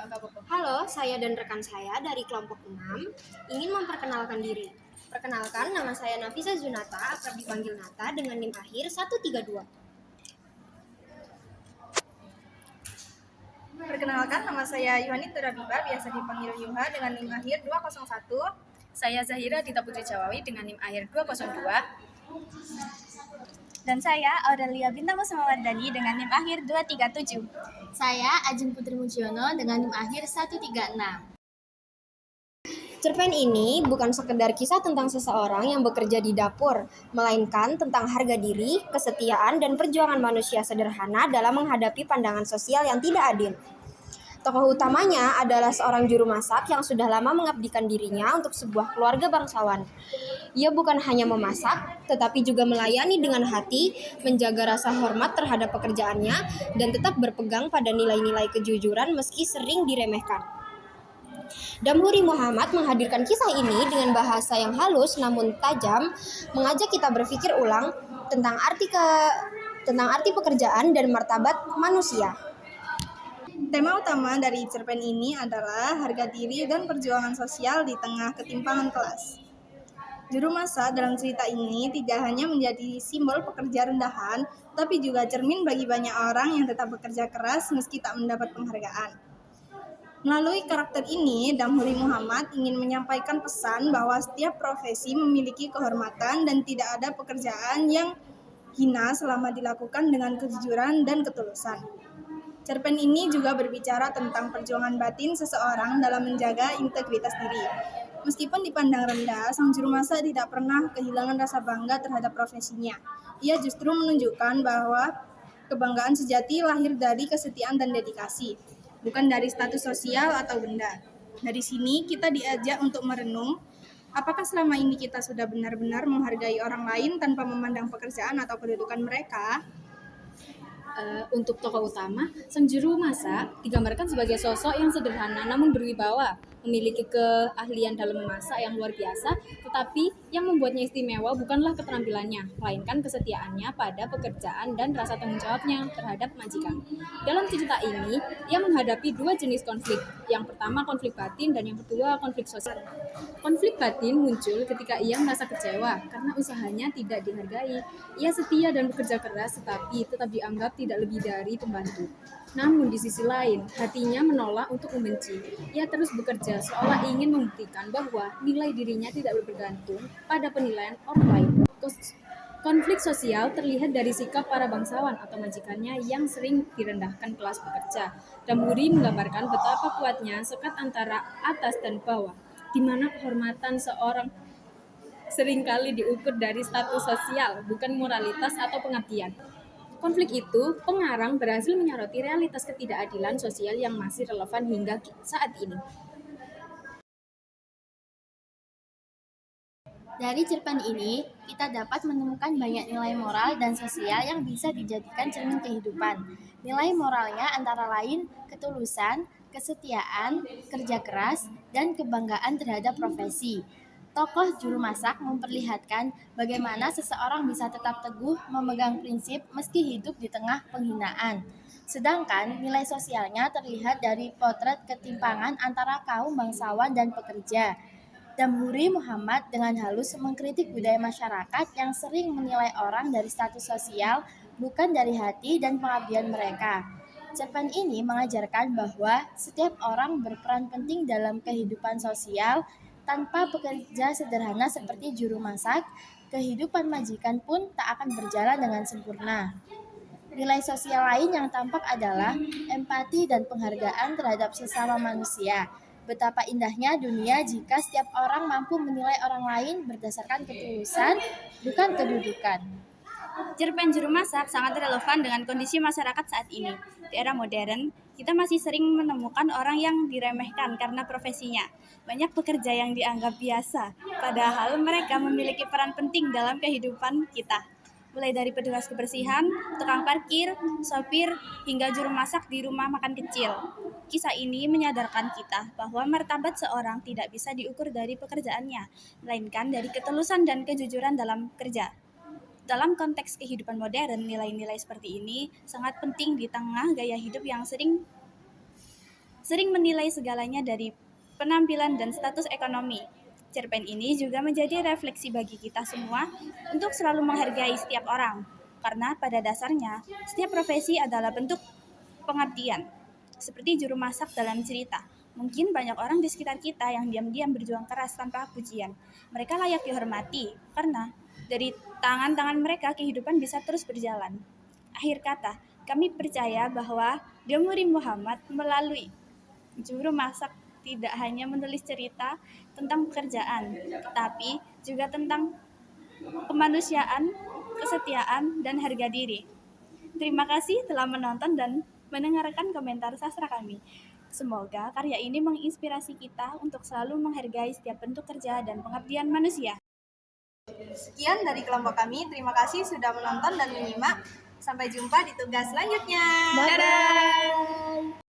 Halo, saya dan rekan saya dari kelompok 6 ingin memperkenalkan diri. Perkenalkan, nama saya Nafisa Zunata, akrab dipanggil Nata dengan NIM akhir 132. Perkenalkan, nama saya Yuhani Turabiba, biasa dipanggil Yuha dengan NIM akhir 201. Saya Zahira Dita Putri Jawawi dengan NIM akhir 202. Dan saya Aurelia Bintang Kusumawardani dengan NIM akhir 237. Saya Ajeng Putri Mujiono dengan NIM akhir 136. Cerpen ini bukan sekedar kisah tentang seseorang yang bekerja di dapur, melainkan tentang harga diri, kesetiaan, dan perjuangan manusia sederhana dalam menghadapi pandangan sosial yang tidak adil. Tokoh utamanya adalah seorang juru masak yang sudah lama mengabdikan dirinya untuk sebuah keluarga bangsawan. Ia bukan hanya memasak, tetapi juga melayani dengan hati, menjaga rasa hormat terhadap pekerjaannya, dan tetap berpegang pada nilai-nilai kejujuran meski sering diremehkan. Damhuri Muhammad menghadirkan kisah ini dengan bahasa yang halus namun tajam, mengajak kita berpikir ulang tentang arti pekerjaan dan martabat manusia. Tema utama dari cerpen ini adalah harga diri dan perjuangan sosial di tengah ketimpangan kelas. Juru masak dalam cerita ini tidak hanya menjadi simbol pekerja rendahan, tapi juga cermin bagi banyak orang yang tetap bekerja keras meski tak mendapat penghargaan. Melalui karakter ini, Damhuri Muhammad ingin menyampaikan pesan bahwa setiap profesi memiliki kehormatan dan tidak ada pekerjaan yang hina selama dilakukan dengan kejujuran dan ketulusan. Cerpen ini juga berbicara tentang perjuangan batin seseorang dalam menjaga integritas diri. Meskipun dipandang rendah, sang juru masak tidak pernah kehilangan rasa bangga terhadap profesinya. Ia justru menunjukkan bahwa kebanggaan sejati lahir dari kesetiaan dan dedikasi, bukan dari status sosial atau benda. Dari sini kita diajak untuk merenung, apakah selama ini kita sudah benar-benar menghargai orang lain tanpa memandang pekerjaan atau kedudukan mereka? Untuk tokoh utama, sang juru masak digambarkan sebagai sosok yang sederhana namun berwibawa, memiliki keahlian dalam memasak yang luar biasa, tetapi yang membuatnya istimewa bukanlah keterampilannya, melainkan kesetiaannya pada pekerjaan dan rasa tanggung jawabnya terhadap majikan. Dalam cerita ini, ia menghadapi dua jenis konflik. Yang pertama konflik batin dan yang kedua konflik sosial. Konflik batin muncul ketika ia merasa kecewa karena usahanya tidak dihargai. Ia setia dan bekerja keras tetapi tetap dianggap tidak lebih dari pembantu. Namun di sisi lain, hatinya menolak untuk membenci. Ia terus bekerja seolah ingin membuktikan bahwa nilai dirinya tidak bergantung pada penilaian orang lain. Konflik sosial terlihat dari sikap para bangsawan atau majikannya yang sering direndahkan kelas pekerja. Damhuri menggambarkan betapa kuatnya sekat antara atas dan bawah, di mana kehormatan seorang seringkali diukur dari status sosial, bukan moralitas atau pengabdian. Konflik itu, pengarang berhasil menyoroti realitas ketidakadilan sosial yang masih relevan hingga saat ini. Dari cerpen ini, kita dapat menemukan banyak nilai moral dan sosial yang bisa dijadikan cermin kehidupan. Nilai moralnya antara lain ketulusan, kesetiaan, kerja keras, dan kebanggaan terhadap profesi. Tokoh juru masak memperlihatkan bagaimana seseorang bisa tetap teguh memegang prinsip meski hidup di tengah penghinaan. Sedangkan nilai sosialnya terlihat dari potret ketimpangan antara kaum bangsawan dan pekerja. Damhuri Muhammad dengan halus mengkritik budaya masyarakat yang sering menilai orang dari status sosial, bukan dari hati dan pengabdian mereka. Cerpen ini mengajarkan bahwa setiap orang berperan penting dalam kehidupan sosial. Tanpa pekerja sederhana seperti juru masak, kehidupan majikan pun tak akan berjalan dengan sempurna. Nilai sosial lain yang tampak adalah empati dan penghargaan terhadap sesama manusia. Betapa indahnya dunia jika setiap orang mampu menilai orang lain berdasarkan ketulusan, bukan kedudukan. Cerpen juru masak sangat relevan dengan kondisi masyarakat saat ini. Di era modern, kita masih sering menemukan orang yang diremehkan karena profesinya. Banyak pekerja yang dianggap biasa, padahal mereka memiliki peran penting dalam kehidupan kita. Mulai dari petugas kebersihan, tukang parkir, sopir, hingga juru masak di rumah makan kecil. Kisah ini menyadarkan kita bahwa martabat seorang tidak bisa diukur dari pekerjaannya, melainkan dari ketulusan dan kejujuran dalam kerja. Dalam konteks kehidupan modern, nilai-nilai seperti ini sangat penting di tengah gaya hidup yang sering menilai segalanya dari penampilan dan status ekonomi. Cerpen ini juga menjadi refleksi bagi kita semua untuk selalu menghargai setiap orang, karena pada dasarnya setiap profesi adalah bentuk pengabdian. Seperti juru masak dalam cerita, mungkin banyak orang di sekitar kita yang diam-diam berjuang keras tanpa pujian. Mereka layak dihormati, karena dari tangan-tangan mereka kehidupan bisa terus berjalan. Akhir kata, kami percaya bahwa Demuri Muhammad melalui juru masak tidak hanya menulis cerita tentang pekerjaan, tetapi juga tentang kemanusiaan, kesetiaan, dan harga diri. Terima kasih telah menonton dan mendengarkan komentar sastra kami. Semoga karya ini menginspirasi kita untuk selalu menghargai setiap bentuk kerja dan pengabdian manusia. Sekian dari kelompok kami. Terima kasih sudah menonton dan menyimak. Sampai jumpa di tugas selanjutnya. Dadah.